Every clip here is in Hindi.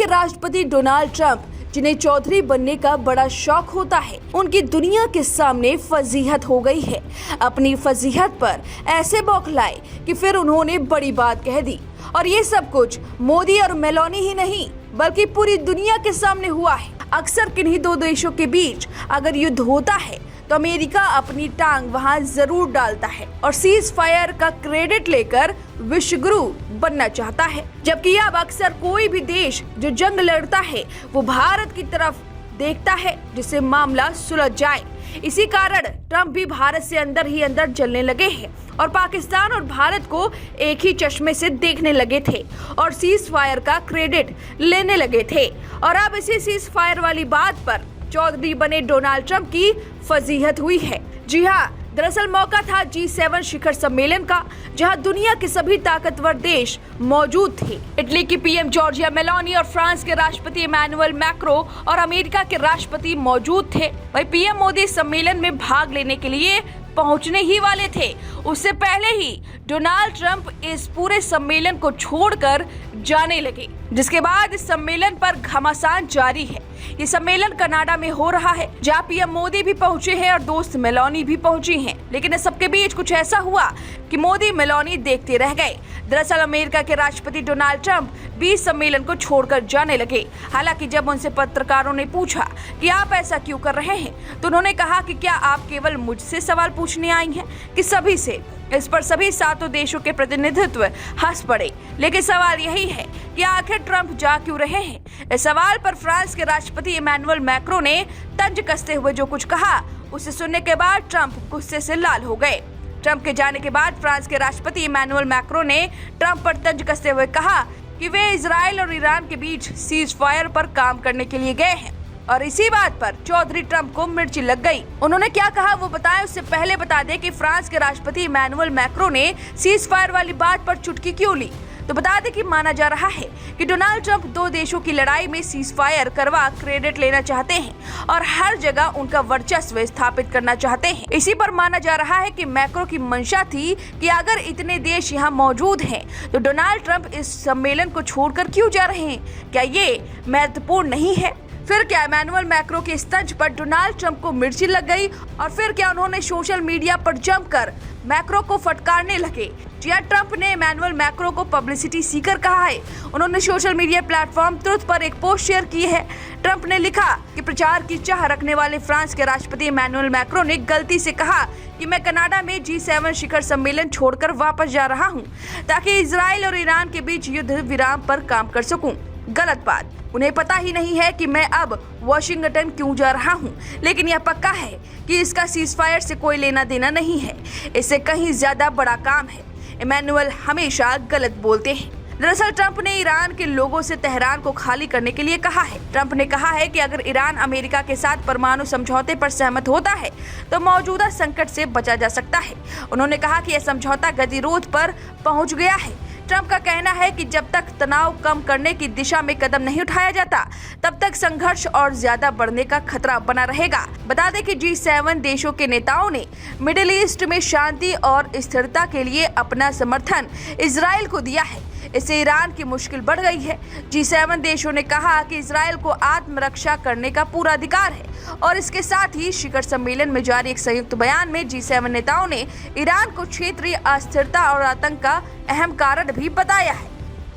के राष्ट्रपति डोनाल्ड ट्रंप, जिन्हें चौधरी बनने का बड़ा शौक होता है, उनकी दुनिया के सामने फजीहत हो गई है। अपनी फजीहत पर ऐसे बौखलाए कि फिर उन्होंने बड़ी बात कह दी। और ये सब कुछ मोदी और मेलानी ही नहीं बल्कि पूरी दुनिया के सामने हुआ है। अक्सर किन्हीं दो देशों के बीच अगर युद्ध होता है तो अमेरिका अपनी टांग वहां जरूर डालता है और सीज फायर का क्रेडिट लेकर विश्वगुरु बनना चाहता है। जबकि अब अक्सर कोई भी देश जो जंग लड़ता है वो भारत की तरफ देखता है जिससे मामला सुलझ जाए। इसी कारण ट्रंप भी भारत से अंदर ही अंदर जलने लगे हैं और पाकिस्तान और भारत को एक ही चश्मे से देखने लगे थे और सीज फायर का क्रेडिट लेने लगे थे। और अब इसी सीज फायर वाली बात पर चौधरी बने डोनाल्ड ट्रंप की फजीहत हुई है। जी हाँ, दरअसल मौका था G7 शिखर सम्मेलन का, जहां दुनिया के सभी ताकतवर देश मौजूद थे। इटली की पीएम जॉर्जिया मेलोनी और फ्रांस के राष्ट्रपति इमैनुअल मैक्रो और अमेरिका के राष्ट्रपति मौजूद थे। वहीं पीएम मोदी सम्मेलन में भाग लेने के लिए पहुंचने ही वाले थे। उससे पहले ही डोनाल्ड ट्रंप इस पूरे सम्मेलन को छोड़कर जाने लगे, जिसके बाद इस सम्मेलन पर घमासान जारी है। ये सम्मेलन कनाडा में हो रहा है, जहां पीएम मोदी भी पहुंचे हैं और दोस्त मेलोनी भी पहुंची हैं। लेकिन इस सबके बीच कुछ ऐसा हुआ कि मोदी मेलोनी देखते रह गए। दरअसल अमेरिका के राष्ट्रपति डोनाल्ड ट्रंप भी सम्मेलन को छोड़कर जाने लगे। हालांकि जब उनसे पत्रकारों ने पूछा कि आप ऐसा क्यों कर रहे हैं, तो उन्होंने कहा कि क्या आप केवल मुझसे सवाल पूछने आई हैं कि सभी से। इस पर सभी सातों देशों के प्रतिनिधित्व हंस पड़े। लेकिन सवाल यही है कि आखिर ट्रंप जा क्यों रहे हैं। इस सवाल पर फ्रांस के राष्ट्रपति इमैनुअल मैक्रो ने तंज कसते हुए जो कुछ कहा, उसे सुनने के बाद ट्रंप गुस्से से लाल हो गए। ट्रंप के जाने के बाद फ्रांस के राष्ट्रपति इमैनुअल मैक्रो ने ट्रंप पर तंज कसते हुए कहा कि वे इजराइल और ईरान के बीच सीज फायर पर काम करने के लिए गए हैं। और इसी बात पर चौधरी ट्रंप को मिर्ची लग गई। उन्होंने क्या कहा वो बताएं, उससे पहले बता दें कि फ्रांस के राष्ट्रपति इमैनुअल मैक्रो ने सीज फायर वाली बात पर चुटकी क्यों ली। तो बता दें कि माना जा रहा है कि डोनाल्ड ट्रंप दो देशों की लड़ाई में सीज फायर करवा क्रेडिट लेना चाहते हैं और हर जगह उनका वर्चस्व स्थापित करना चाहते हैं। इसी पर माना जा रहा है कि मैक्रो की मंशा थी कि अगर इतने देश यहाँ मौजूद हैं तो डोनाल्ड ट्रंप इस सम्मेलन को छोड़कर क्यों जा रहे हैं। क्या ये महत्वपूर्ण नहीं है? फिर क्या इमैनुअल मैक्रो के तंज पर डोनाल्ड ट्रंप को मिर्ची लग गई और फिर क्या उन्होंने सोशल मीडिया पर जमकर मैक्रो को फटकारने लगे। जी हां, ट्रंप ने इमैनुअल मैक्रो को पब्लिसिटी सीकर कहा है। उन्होंने सोशल मीडिया प्लेटफॉर्म ट्रुथ पर एक पोस्ट शेयर की है। ट्रंप ने लिखा कि प्रचार की चाह रखने वाले फ्रांस के राष्ट्रपति इमैनुअल मैक्रो ने गलती से कहा कि मैं कनाडा में G7 शिखर सम्मेलन छोड़कर वापस जा रहा हूं ताकि इजराइल और ईरान के बीच युद्ध विराम पर काम कर सकूं। गलत बात। उन्हें पता ही नहीं है कि मैं अब वॉशिंगटन क्यों जा रहा हूं, लेकिन यह पक्का है कि इसका सीज फायर से कोई लेना देना नहीं है। इससे कहीं ज्यादा बड़ा काम है। इमैनुअल हमेशा गलत बोलते हैं। दरअसल ट्रंप ने ईरान के लोगों से तेहरान को खाली करने के लिए कहा है। ट्रंप ने कहा है कि अगर ईरान अमेरिका के साथ परमाणु समझौते पर सहमत होता है तो मौजूदा संकट से बचा जा सकता है। उन्होंने कहा कि यह समझौता गतिरोध पर पहुंच गया है। ट्रंप का कहना है कि जब तक तनाव कम करने की दिशा में कदम नहीं उठाया जाता तब तक संघर्ष और ज्यादा बढ़ने का खतरा बना रहेगा। बता दें कि G7 देशों के नेताओं ने मिडिल ईस्ट में शांति और स्थिरता के लिए अपना समर्थन इजराइल को दिया है। इससे ईरान की मुश्किल बढ़ गई है। G7 देशों ने कहा कि इजराइल को आत्मरक्षा करने का पूरा अधिकार है और इसके साथ ही शिखर सम्मेलन में जारी एक संयुक्त बयान में G7 नेताओं ने ईरान को क्षेत्रीय अस्थिरता और आतंक का अहम कारण भी बताया है।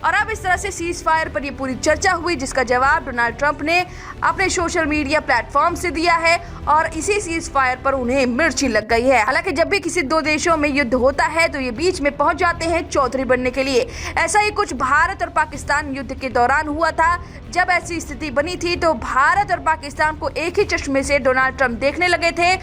और अब इस तरह से सीज फायर पर ये पूरी चर्चा हुई, जिसका जवाब डोनाल्ड ट्रंप ने अपने सोशल मीडिया प्लेटफॉर्म से दिया है और इसी सीज फायर पर उन्हें मिर्ची लग गई है। हालांकि जब भी किसी दो देशों में युद्ध होता है तो ये बीच में पहुंच जाते हैं चौधरी बनने के लिए। ऐसा ही कुछ भारत और पाकिस्तान युद्ध के दौरान हुआ था। जब ऐसी स्थिति बनी थी तो भारत और पाकिस्तान को एक ही चश्मे से डोनाल्ड ट्रंप देखने लगे थे।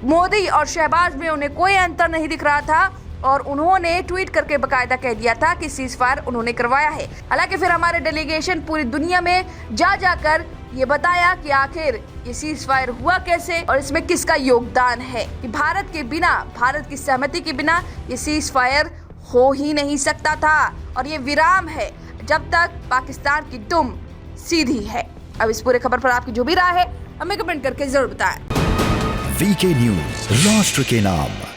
मोदी और शहबाज में उन्हें कोई अंतर नहीं दिख रहा था और उन्होंने ट्वीट करके बकायदा कह दिया था कि सीज फायर उन्होंने करवाया है। हालांकि फिर हमारे डेलीगेशन पूरी दुनिया में जाकर ये बताया कि आखिर ये सीज फायर हुआ कैसे और इसमें किसका योगदान है कि भारत के बिना, भारत की सहमति के बिना ये सीज फायर हो ही नहीं सकता था और ये विराम है जब तक पाकिस्तान की दुम सीधी है। अब इस पूरे खबर पर आपकी जो भी राय है हमें कमेंट करके जरूर बताएं। वीके न्यूज़, राष्ट्र के नाम।